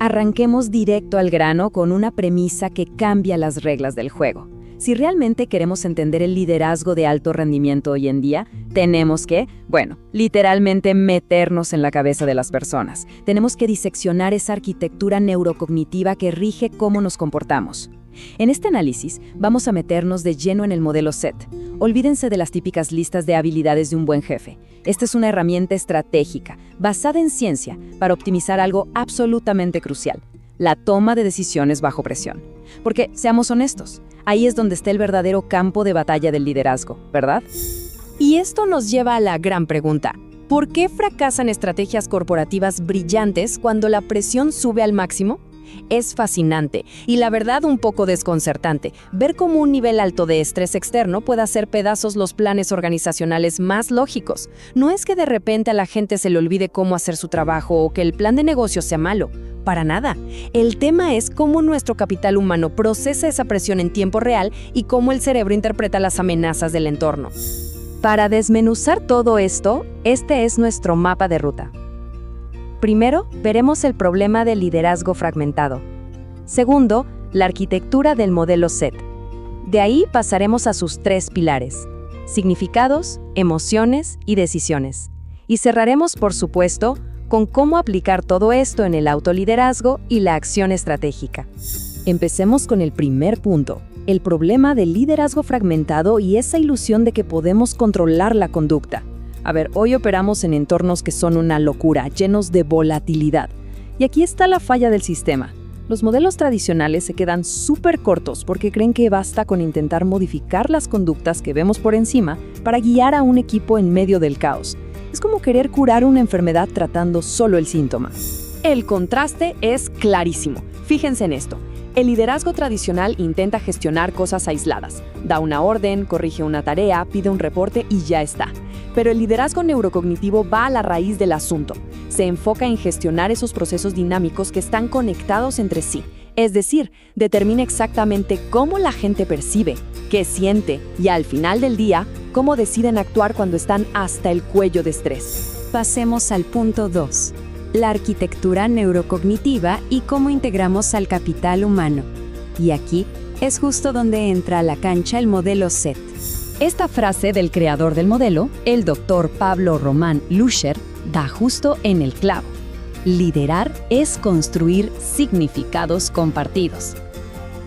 Arranquemos directo al grano con una premisa que cambia las reglas del juego. Si realmente queremos entender el liderazgo de alto rendimiento hoy en día, tenemos que, literalmente meternos en la cabeza de las personas. Tenemos que diseccionar esa arquitectura neurocognitiva que rige cómo nos comportamos. En este análisis, vamos a meternos de lleno en el modelo SET. Olvídense de las típicas listas de habilidades de un buen jefe. Esta es una herramienta estratégica, basada en ciencia, para optimizar algo absolutamente crucial: la toma de decisiones bajo presión. Porque, seamos honestos, ahí es donde está el verdadero campo de batalla del liderazgo, ¿verdad? Y esto nos lleva a la gran pregunta: ¿por qué fracasan estrategias corporativas brillantes cuando la presión sube al máximo? Es fascinante y la verdad un poco desconcertante ver cómo un nivel alto de estrés externo puede hacer pedazos los planes organizacionales más lógicos. No es que de repente a la gente se le olvide cómo hacer su trabajo o que el plan de negocio sea malo. Para nada. El tema es cómo nuestro capital humano procesa esa presión en tiempo real y cómo el cerebro interpreta las amenazas del entorno. Para desmenuzar todo esto, este es nuestro mapa de ruta. Primero, veremos el problema del liderazgo fragmentado. Segundo, la arquitectura del modelo SET. De ahí pasaremos a sus 3 pilares: significados, emociones y decisiones. Y cerraremos, por supuesto, con cómo aplicar todo esto en el autoliderazgo y la acción estratégica. Empecemos con el primer punto: el problema del liderazgo fragmentado y esa ilusión de que podemos controlar la conducta. Hoy operamos en entornos que son una locura, llenos de volatilidad. Y aquí está la falla del sistema. Los modelos tradicionales se quedan súper cortos porque creen que basta con intentar modificar las conductas que vemos por encima para guiar a un equipo en medio del caos. Es como querer curar una enfermedad tratando solo el síntoma. El contraste es clarísimo. Fíjense en esto. El liderazgo tradicional intenta gestionar cosas aisladas. Da una orden, corrige una tarea, pide un reporte y ya está. Pero el liderazgo neurocognitivo va a la raíz del asunto. Se enfoca en gestionar esos procesos dinámicos que están conectados entre sí. Es decir, determina exactamente cómo la gente percibe, qué siente y al final del día, cómo deciden actuar cuando están hasta el cuello de estrés. Pasemos al punto 2. La arquitectura neurocognitiva y cómo integramos al capital humano. Y aquí es justo donde entra a la cancha el modelo SET. Esta frase del creador del modelo, el Dr. Pablo Román Luscher, da justo en el clavo. Liderar es construir significados compartidos.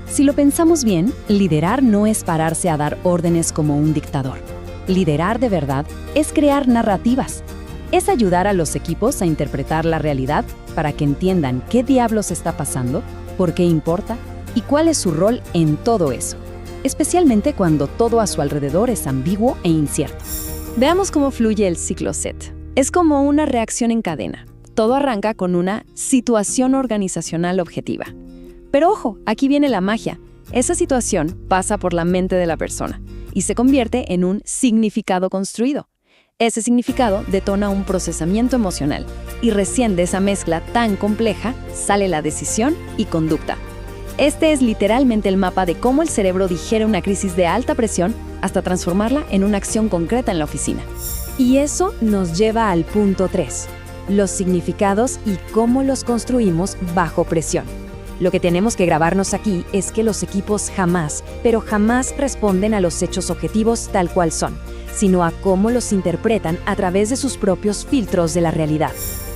Si lo pensamos bien, liderar no es pararse a dar órdenes como un dictador. Liderar de verdad es crear narrativas. Es ayudar a los equipos a interpretar la realidad para que entiendan qué diablos está pasando, por qué importa y cuál es su rol en todo eso, especialmente cuando todo a su alrededor es ambiguo e incierto. Veamos cómo fluye el ciclo SET. Es como una reacción en cadena. Todo arranca con una situación organizacional objetiva. Pero ojo, aquí viene la magia. Esa situación pasa por la mente de la persona y se convierte en un significado construido. Ese significado detona un procesamiento emocional y recién de esa mezcla tan compleja sale la decisión y conducta. Este es literalmente el mapa de cómo el cerebro digiere una crisis de alta presión hasta transformarla en una acción concreta en la oficina. Y eso nos lleva al punto 3, los significados y cómo los construimos bajo presión. Lo que tenemos que grabarnos aquí es que los equipos jamás, pero jamás responden a los hechos objetivos tal cual son, sino a cómo los interpretan a través de sus propios filtros de la realidad.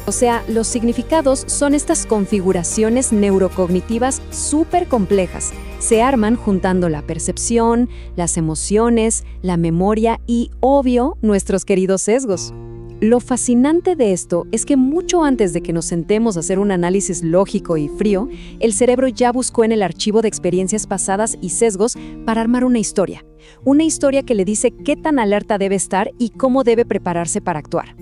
O sea, los significados son estas configuraciones neurocognitivas súper complejas. Se arman juntando la percepción, las emociones, la memoria y, obvio, nuestros queridos sesgos. Lo fascinante de esto es que mucho antes de que nos sentemos a hacer un análisis lógico y frío, el cerebro ya buscó en el archivo de experiencias pasadas y sesgos para armar una historia. Una historia que le dice qué tan alerta debe estar y cómo debe prepararse para actuar.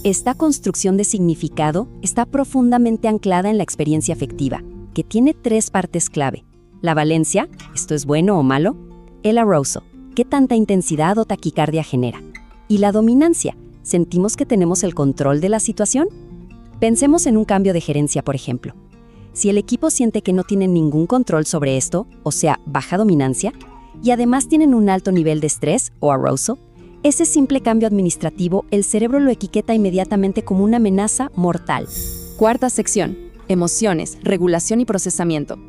Esta construcción de significado está profundamente anclada en la experiencia afectiva, que tiene 3 partes clave. La valencia, esto es bueno o malo. El arousal, qué tanta intensidad o taquicardia genera. Y la dominancia, ¿sentimos que tenemos el control de la situación? Pensemos en un cambio de gerencia, por ejemplo. Si el equipo siente que no tienen ningún control sobre esto, o sea, baja dominancia, y además tienen un alto nivel de estrés o arousal, ese simple cambio administrativo el cerebro lo etiqueta inmediatamente como una amenaza mortal. Cuarta sección, emociones, regulación y procesamiento.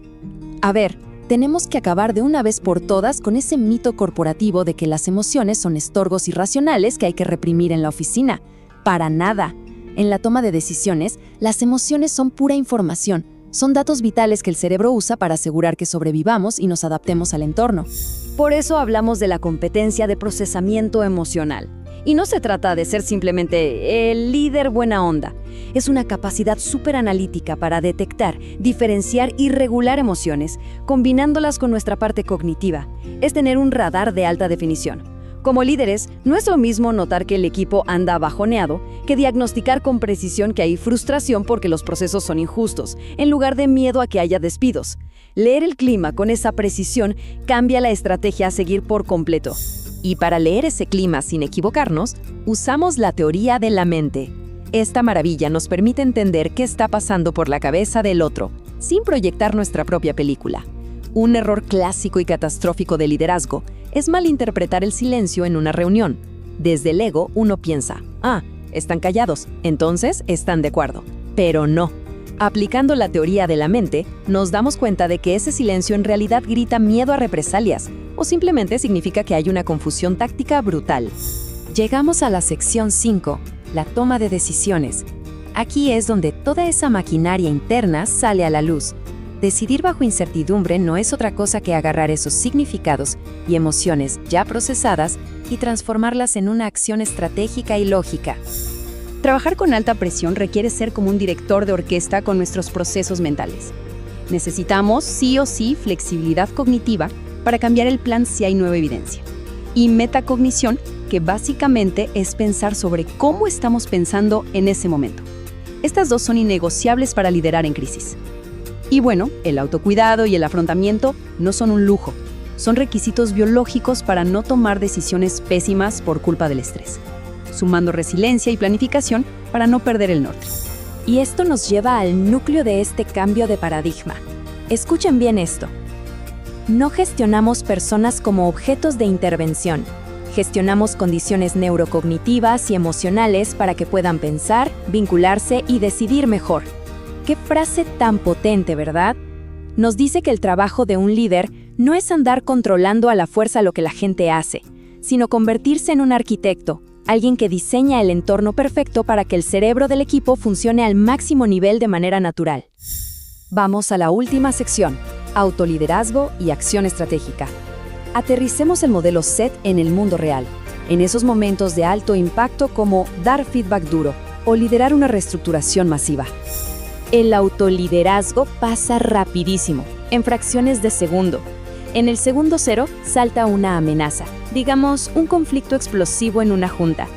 A ver, tenemos que acabar de una vez por todas con ese mito corporativo de que las emociones son estorbos irracionales que hay que reprimir en la oficina. Para nada. En la toma de decisiones, las emociones son pura información. Son datos vitales que el cerebro usa para asegurar que sobrevivamos y nos adaptemos al entorno. Por eso hablamos de la competencia de procesamiento emocional. Y no se trata de ser simplemente el líder buena onda. Es una capacidad súper analítica para detectar, diferenciar y regular emociones, combinándolas con nuestra parte cognitiva. Es tener un radar de alta definición. Como líderes, no es lo mismo notar que el equipo anda bajoneado que diagnosticar con precisión que hay frustración porque los procesos son injustos, en lugar de miedo a que haya despidos. Leer el clima con esa precisión cambia la estrategia a seguir por completo. Y para leer ese clima sin equivocarnos, usamos la teoría de la mente. Esta maravilla nos permite entender qué está pasando por la cabeza del otro, sin proyectar nuestra propia película. Un error clásico y catastrófico de liderazgo es malinterpretar el silencio en una reunión. Desde el ego uno piensa, están callados, entonces están de acuerdo. Pero no. Aplicando la teoría de la mente, nos damos cuenta de que ese silencio en realidad grita miedo a represalias, o simplemente significa que hay una confusión táctica brutal. Llegamos a la sección 5, la toma de decisiones. Aquí es donde toda esa maquinaria interna sale a la luz. Decidir bajo incertidumbre no es otra cosa que agarrar esos significados y emociones ya procesadas y transformarlas en una acción estratégica y lógica. Trabajar con alta presión requiere ser como un director de orquesta con nuestros procesos mentales. Necesitamos sí o sí flexibilidad cognitiva para cambiar el plan si hay nueva evidencia. Y metacognición, que básicamente es pensar sobre cómo estamos pensando en ese momento. Estas dos son innegociables para liderar en crisis. Y bueno, el autocuidado y el afrontamiento no son un lujo, son requisitos biológicos para no tomar decisiones pésimas por culpa del estrés, sumando resiliencia y planificación para no perder el norte. Y esto nos lleva al núcleo de este cambio de paradigma. Escuchen bien esto. No gestionamos personas como objetos de intervención. Gestionamos condiciones neurocognitivas y emocionales para que puedan pensar, vincularse y decidir mejor. ¡Qué frase tan potente!, ¿verdad? Nos dice que el trabajo de un líder no es andar controlando a la fuerza lo que la gente hace, sino convertirse en un arquitecto, alguien que diseña el entorno perfecto para que el cerebro del equipo funcione al máximo nivel de manera natural. Vamos a la última sección, autoliderazgo y acción estratégica. Aterricemos el modelo SET en el mundo real, en esos momentos de alto impacto como dar feedback duro o liderar una reestructuración masiva. El autoliderazgo pasa rapidísimo, en fracciones de segundo. En el segundo cero salta una amenaza, digamos un conflicto explosivo en una junta.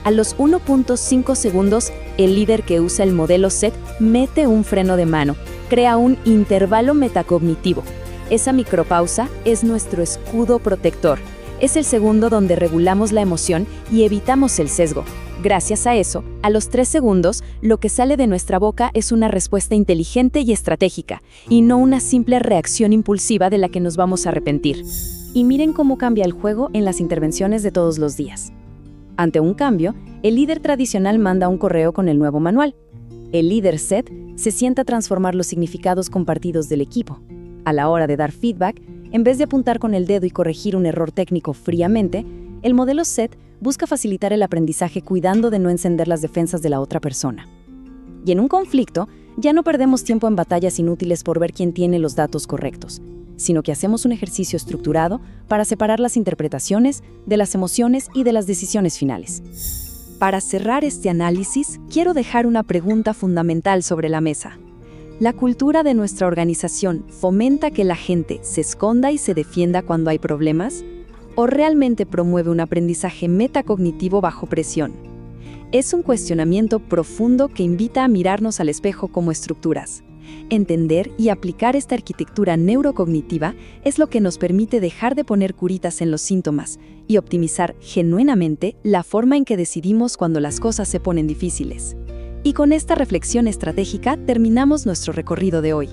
A los 1.5 segundos, el líder que usa el modelo SET mete un freno de mano, crea un intervalo metacognitivo. Esa micropausa es nuestro escudo protector. Es el segundo donde regulamos la emoción y evitamos el sesgo. Gracias a eso, a los 3 segundos, lo que sale de nuestra boca es una respuesta inteligente y estratégica, y no una simple reacción impulsiva de la que nos vamos a arrepentir. Y miren cómo cambia el juego en las intervenciones de todos los días. Ante un cambio, el líder tradicional manda un correo con el nuevo manual. El líder SET se sienta a transformar los significados compartidos del equipo. A la hora de dar feedback, en vez de apuntar con el dedo y corregir un error técnico fríamente, el modelo SET busca facilitar el aprendizaje cuidando de no encender las defensas de la otra persona. Y en un conflicto, ya no perdemos tiempo en batallas inútiles por ver quién tiene los datos correctos, sino que hacemos un ejercicio estructurado para separar las interpretaciones de las emociones y de las decisiones finales. Para cerrar este análisis, quiero dejar una pregunta fundamental sobre la mesa. ¿La cultura de nuestra organización fomenta que la gente se esconda y se defienda cuando hay problemas? ¿O realmente promueve un aprendizaje metacognitivo bajo presión? Es un cuestionamiento profundo que invita a mirarnos al espejo como estructuras. Entender y aplicar esta arquitectura neurocognitiva es lo que nos permite dejar de poner curitas en los síntomas y optimizar genuinamente la forma en que decidimos cuando las cosas se ponen difíciles. Y con esta reflexión estratégica terminamos nuestro recorrido de hoy.